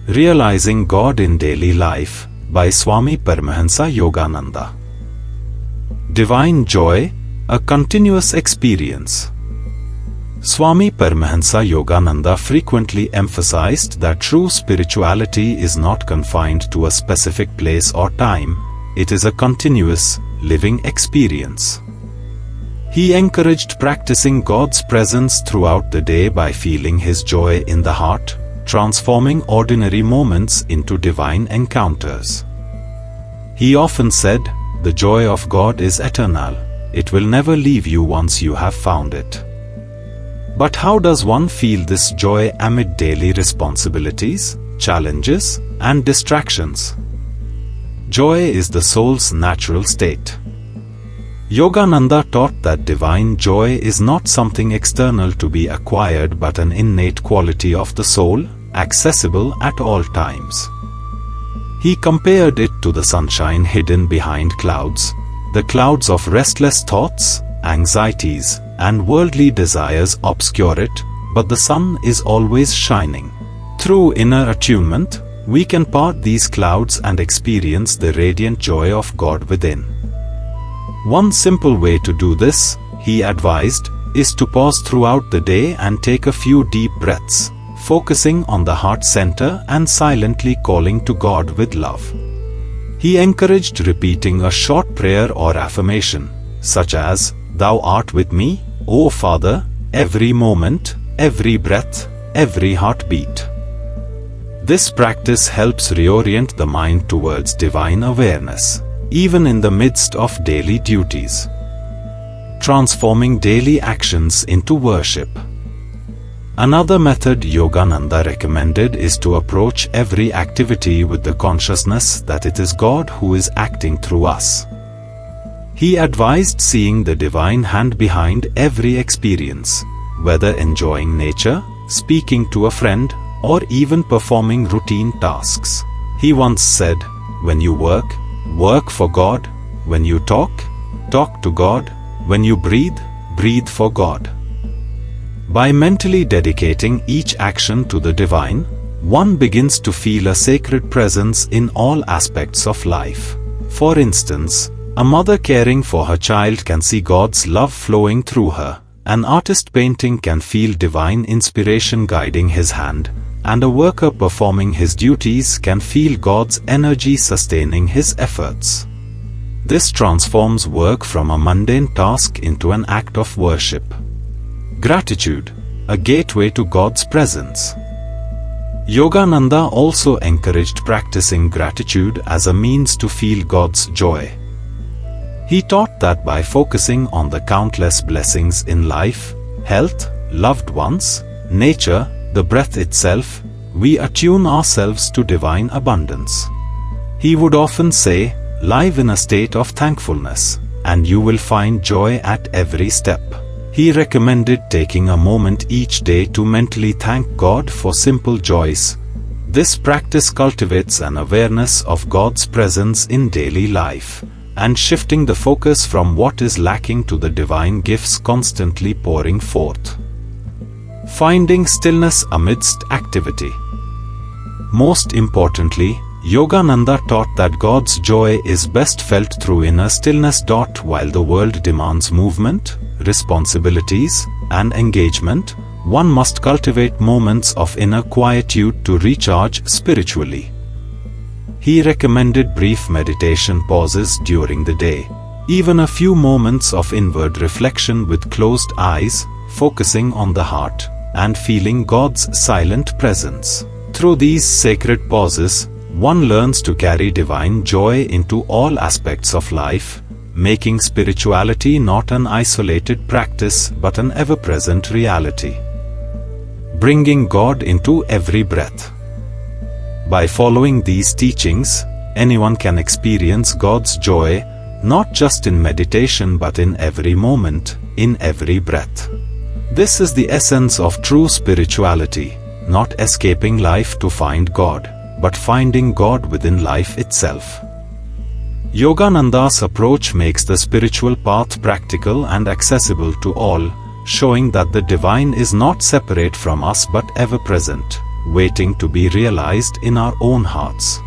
Realizing God in Daily Life by Swami Paramahansa Yogananda. Divine Joy, a continuous experience. Swami Paramahansa Yogananda frequently emphasized that true spirituality is not confined to a specific place or time, it is a continuous, living experience. He encouraged practicing God's presence throughout the day by feeling His joy in the heart, transforming ordinary moments into divine encounters. He often said, "The joy of God is eternal. It will never leave you once you have found it." But how does one feel this joy amid daily responsibilities, challenges, and distractions? Joy is the soul's natural state. Yogananda taught that divine joy is not something external to be acquired but an innate quality of the soul, accessible at all times. He compared it to the sunshine hidden behind clouds. The clouds of restless thoughts, anxieties, and worldly desires obscure it, but the sun is always shining. Through inner attunement, we can part these clouds and experience the radiant joy of God within. One simple way to do this, he advised, is to pause throughout the day and take a few deep breaths, focusing on the heart center and silently calling to God with love. He encouraged repeating a short prayer or affirmation, such as, "Thou art with me, O Father, every moment, every breath, every heartbeat." This practice helps reorient the mind towards divine awareness, even in the midst of daily duties. Transforming daily actions into worship. Another method Yogananda recommended is to approach every activity with the consciousness that it is God who is acting through us. He advised seeing the divine hand behind every experience, whether enjoying nature, speaking to a friend, or even performing routine tasks. He once said, "When you work, work for God. When you talk, talk to God. When you breathe, breathe for God." By mentally dedicating each action to the divine, one begins to feel a sacred presence in all aspects of life. For instance, a mother caring for her child can see God's love flowing through her, an artist painting can feel divine inspiration guiding his hand, and a worker performing his duties can feel God's energy sustaining his efforts. This transforms work from a mundane task into an act of worship. Gratitude, a gateway to God's presence. Yogananda also encouraged practicing gratitude as a means to feel God's joy. He taught that by focusing on the countless blessings in life, health, loved ones, nature, the breath itself, we attune ourselves to divine abundance. He would often say, "Live in a state of thankfulness, and you will find joy at every step." He recommended taking a moment each day to mentally thank God for simple joys. This practice cultivates an awareness of God's presence in daily life, and shifting the focus from what is lacking to the divine gifts constantly pouring forth. Finding stillness amidst activity. Most importantly, Yogananda taught that God's joy is best felt through inner stillness. While the world demands movement, responsibilities, and engagement, one must cultivate moments of inner quietude to recharge spiritually. He recommended brief meditation pauses during the day, even a few moments of inward reflection with closed eyes, focusing on the heart, and feeling God's silent presence. Through these sacred pauses, one learns to carry divine joy into all aspects of life, making spirituality not an isolated practice but an ever-present reality. Bringing God into every breath. By following these teachings, anyone can experience God's joy, not just in meditation but in every moment, in every breath. This is the essence of true spirituality, not escaping life to find God, but finding God within life itself. Yogananda's approach makes the spiritual path practical and accessible to all, showing that the divine is not separate from us but ever present, waiting to be realized in our own hearts.